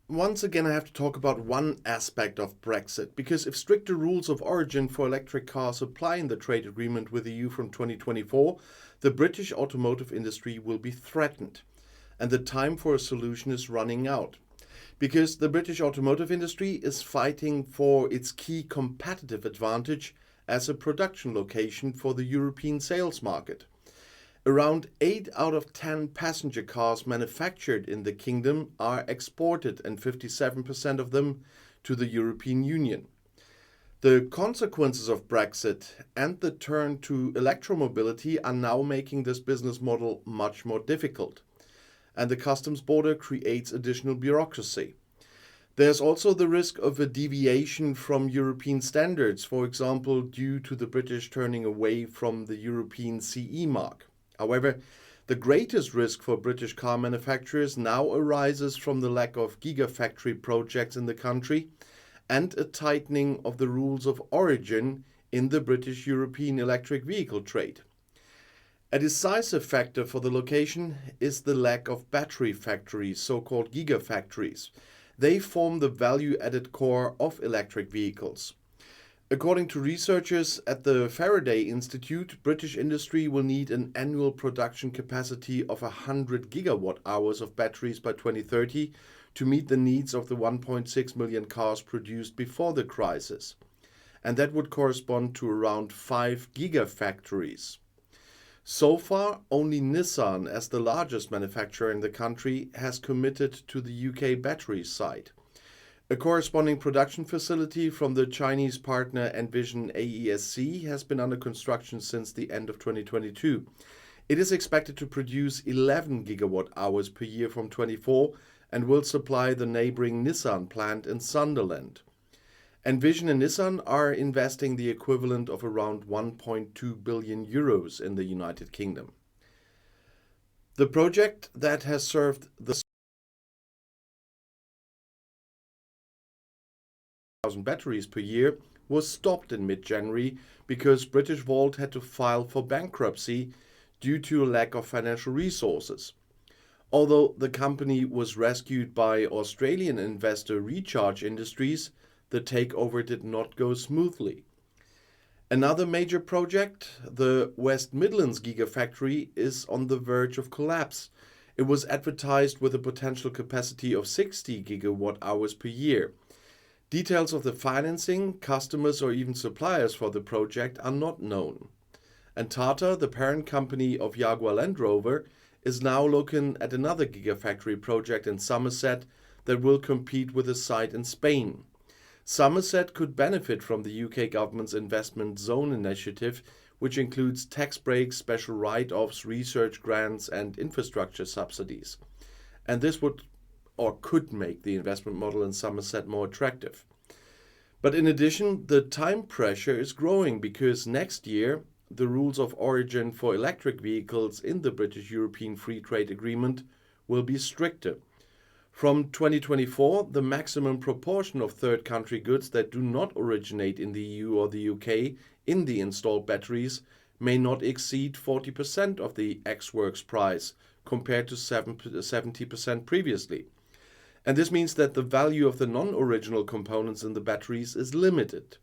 once again, I have to talk about one aspect of Brexit, because if stricter rules of origin for electric cars apply in the trade agreement with the EU from 2024, the British automotive industry will be threatened, and the time for a solution is running out. Because the British automotive industry is fighting for its key competitive advantage as a production location for the European sales market. Around 8 out of 10 passenger cars manufactured in the kingdom are exported, and 57% of them to the European Union. The consequences of Brexit and the turn to electromobility are now making this business model much more difficult, and the customs border creates additional bureaucracy. There's also the risk of a deviation from European standards, for example, due to the British turning away from the European CE mark. However, the greatest risk for British car manufacturers now arises from the lack of gigafactory projects in the country and a tightening of the rules of origin in the British European electric vehicle trade. A decisive factor for the location is the lack of battery factories, so-called gigafactories. They form the value-added core of electric vehicles. According to researchers at the Faraday Institute, British industry will need an annual production capacity of 100 gigawatt hours of batteries by 2030 to meet the needs of the 1.6 million cars produced before the crisis. And that would correspond to around 5 gigafactories. So far, only Nissan, as the largest manufacturer in the country, has committed to the UK battery site. A corresponding production facility from the Chinese partner Envision AESC has been under construction since the end of 2022. It is expected to produce 11 gigawatt hours per year from 24 and will supply the neighboring Nissan plant in Sunderland. Envision and Nissan are investing the equivalent of around 1.2 billion euros in the United Kingdom. The project that has served the batteries per year was stopped in mid-January because Britishvolt had to file for bankruptcy due to a lack of financial resources. Although the company was rescued by Australian investor Recharge Industries, the takeover did not go smoothly. Another major project, the West Midlands Gigafactory, is on the verge of collapse. It was advertised with a potential capacity of 60 gigawatt hours per year. Details of the financing, customers or even suppliers for the project are not known. And Tata, the parent company of Jaguar Land Rover, is now looking at another gigafactory project in Somerset that will compete with a site in Spain. Somerset could benefit from the UK government's investment zone initiative, which includes tax breaks, special write-offs, research grants and infrastructure subsidies. And this would or could make the investment model in Somerset more attractive. But in addition, the time pressure is growing because next year the rules of origin for electric vehicles in the British-European Free Trade Agreement will be stricter. From 2024, the maximum proportion of third country goods that do not originate in the EU or the UK in the installed batteries may not exceed 40% of the ex-works price, compared to 70% previously. And this means that the value of the non-original components in the batteries is limited.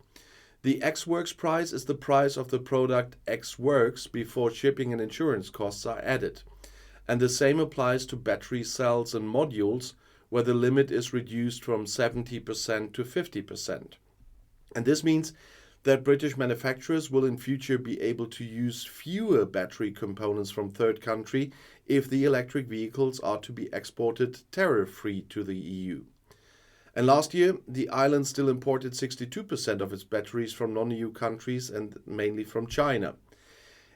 The ex-works price is the price of the product ex-works before shipping and insurance costs are added. And the same applies to battery cells and modules, where the limit is reduced from 70% to 50%. And this means that British manufacturers will in future be able to use fewer battery components from third country if the electric vehicles are to be exported tariff-free to the EU. And last year, the island still imported 62% of its batteries from non-EU countries and mainly from China.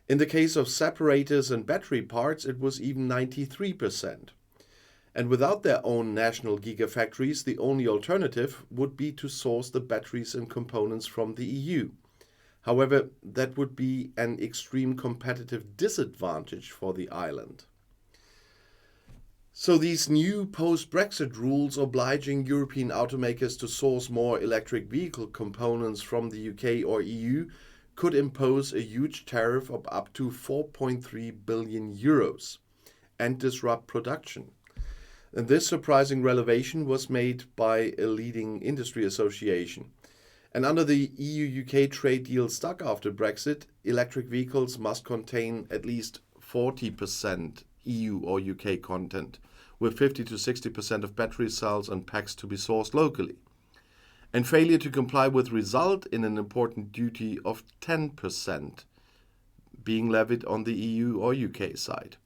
In the case of separators and battery parts, it was even 93%. And without their own national gigafactories, the only alternative would be to source the batteries and components from the EU. However, that would be an extreme competitive disadvantage for the island. So these new post-Brexit rules obliging European automakers to source more electric vehicle components from the UK or EU could impose a huge tariff of up to 4.3 billion euros and disrupt production. And this surprising revelation was made by a leading industry association. And under the EU-UK trade deal stuck after Brexit, electric vehicles must contain at least 40% EU or UK content, with 50 to 60% of battery cells and packs to be sourced locally. And failure to comply would result in an important duty of 10% being levied on the EU or UK side.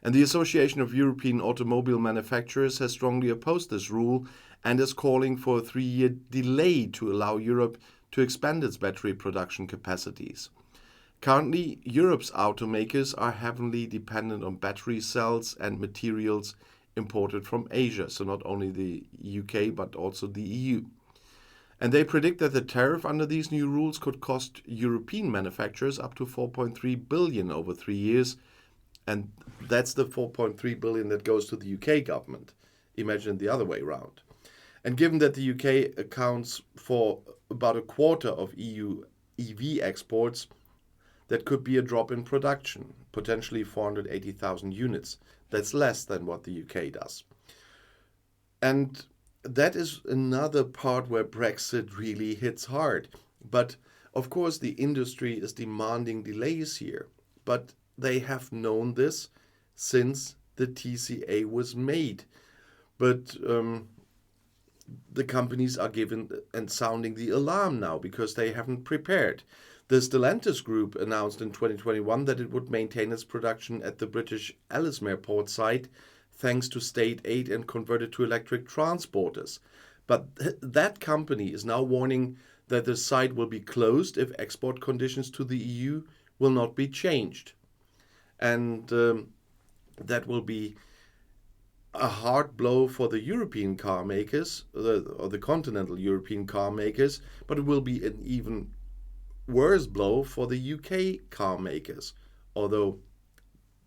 And the Association of European Automobile Manufacturers has strongly opposed this rule and is calling for a 3-year delay to allow Europe to expand its battery production capacities. Currently, Europe's automakers are heavily dependent on battery cells and materials imported from Asia, so not only the UK but also the EU. And they predict that the tariff under these new rules could cost European manufacturers up to 4.3 billion over 3 years. And that's the 4.3 billion that goes to the UK government. Imagine the other way around. And given that the UK accounts for about a quarter of EU EV exports, that could be a drop in production, potentially 480,000 units. That's less than what the UK does. And that is another part where Brexit really hits hard. But of course, the industry is demanding delays here. But they have known this since the TCA was made. But the companies are given and sounding the alarm now because they haven't prepared. The Stellantis Group announced in 2021 that it would maintain its production at the British Ellesmere Port site thanks to state aid and convert it to electric transporters. But that company is now warning that the site will be closed if export conditions to the EU will not be changed. And that will be a hard blow for the European car makers, or the continental European car makers, but it will be an even worse blow for the UK car makers, although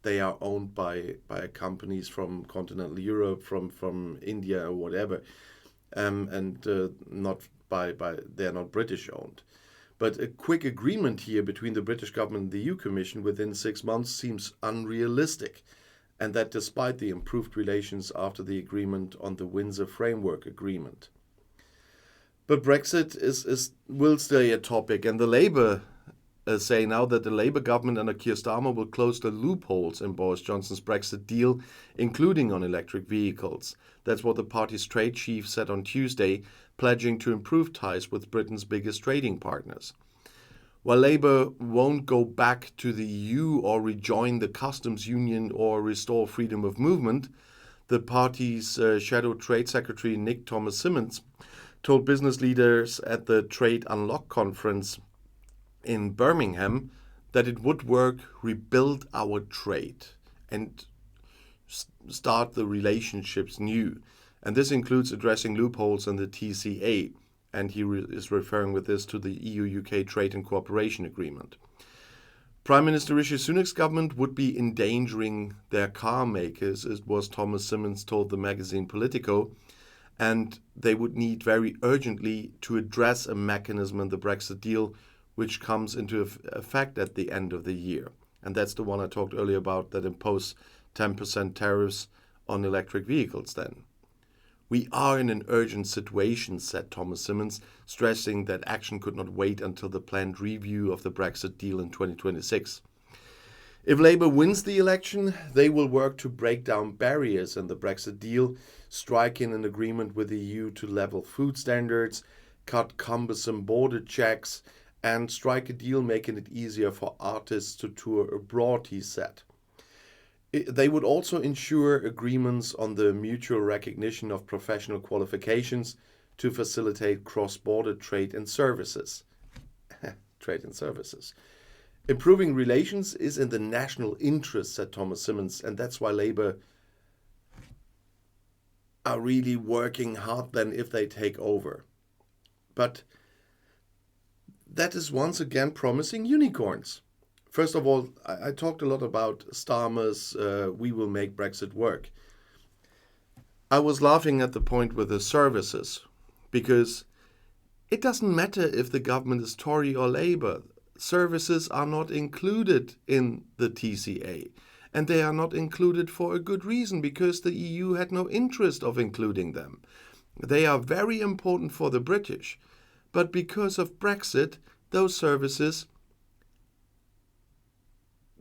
they are owned by companies from continental Europe, from India or whatever, and not by they're not British owned. But a quick agreement here between the British government and the EU Commission within 6 months seems unrealistic, and that despite the improved relations after the agreement on the Windsor Framework Agreement. But Brexit will stay a topic, and the Labour say now that the Labour government under Keir Starmer will close the loopholes in Boris Johnson's Brexit deal, including on electric vehicles. That's what the party's trade chief said on Tuesday, pledging to improve ties with Britain's biggest trading partners. While Labour won't go back to the EU or rejoin the customs union or restore freedom of movement, the party's shadow trade secretary Nick Thomas-Symonds told business leaders at the Trade Unlock conference in Birmingham that it would work, rebuild our trade and start the relationships new. And this includes addressing loopholes in the TCA. And he is referring with this to the EU-UK Trade and Cooperation Agreement. Prime Minister Rishi Sunak's government would be endangering their car makers, as was Thomas-Symonds told the magazine Politico, and they would need very urgently to address a mechanism in the Brexit deal which comes into effect at the end of the year. And that's the one I talked earlier about that imposes 10% tariffs on electric vehicles then. We are in an urgent situation, said Thomas-Symonds, stressing that action could not wait until the planned review of the Brexit deal in 2026. If Labour wins the election, they will work to break down barriers in the Brexit deal, striking an agreement with the EU to level food standards, cut cumbersome border checks, and strike a deal making it easier for artists to tour abroad, he said. They would also ensure agreements on the mutual recognition of professional qualifications to facilitate cross-border trade and services. Trade and services. Improving relations is in the national interest, said Thomas-Symonds, and that's why Labour are really working hard then if they take over. But that is once again promising unicorns. First of all, I talked a lot about Starmer's "we will make Brexit work." I was laughing at the point with the services, because it doesn't matter if the government is Tory or Labour. Services are not included in the TCA. And they are not included for a good reason, because the EU had no interest of including them. They are very important for the British, but because of Brexit, those services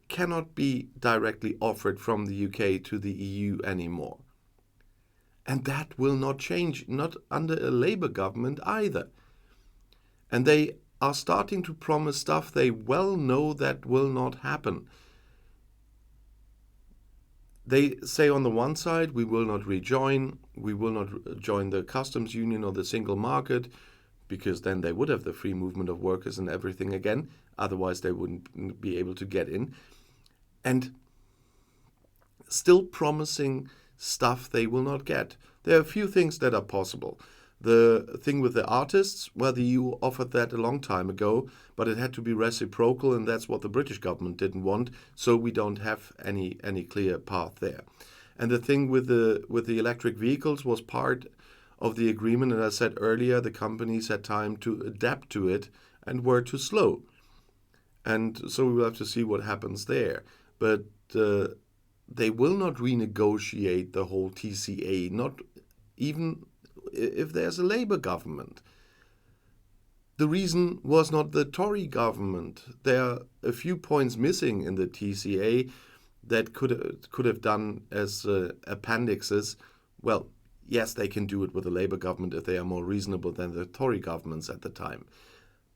cannot be directly offered from the UK to the EU anymore. And that will not change, not under a Labour government either. And they are starting to promise stuff they well know that will not happen. They say on the one side, we will not rejoin, we will not join the customs union or the single market, because then they would have the free movement of workers and everything again. Otherwise, they wouldn't be able to get in. And still promising stuff they will not get. There are a few things that are possible. The thing with the artists, well, the EU offered that a long time ago, but it had to be reciprocal, and that's what the British government didn't want, so we don't have any clear path there. And the thing with the electric vehicles was part of the agreement, and as I said earlier, the companies had time to adapt to it and were too slow. And so we will have to see what happens there. But they will not renegotiate the whole TCA, not even if there's a Labour government. The reason was not the Tory government. There are a few points missing in the TCA that could have done as appendixes. Well, yes, they can do it with the Labour government if they are more reasonable than the Tory governments at the time.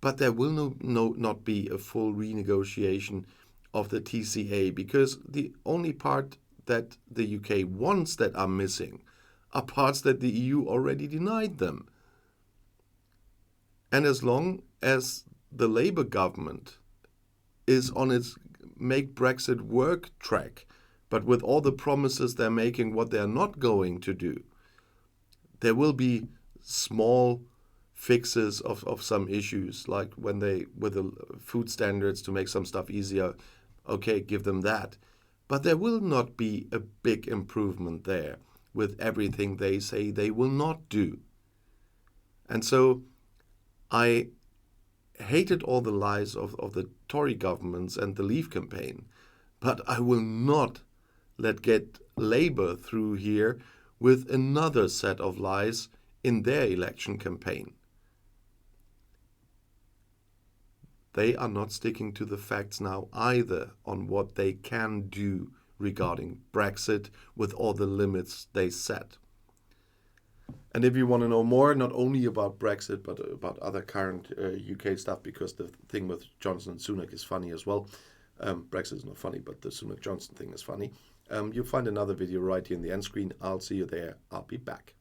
But there will not be a full renegotiation of the TCA, because the only part that the UK wants that are missing are parts that the EU already denied them. And as long as the Labour government is on its make Brexit work track, but with all the promises they're making what they're not going to do, there will be small fixes of some issues, like when they, with the food standards to make some stuff easier, okay, give them that. But there will not be a big improvement there with everything they say they will not do. And so I hated all the lies of the Tory governments and the Leave campaign, but I will not get Labour through here with another set of lies in their election campaign. They are not sticking to the facts now either on what they can do regarding Brexit with all the limits they set. And if you want to know more, not only about Brexit, but about other current UK stuff, because the thing with Johnson and Sunak is funny as well. Brexit is not funny, but the Sunak-Johnson thing is funny. You'll find another video right here in the end screen. I'll see you there. I'll be back.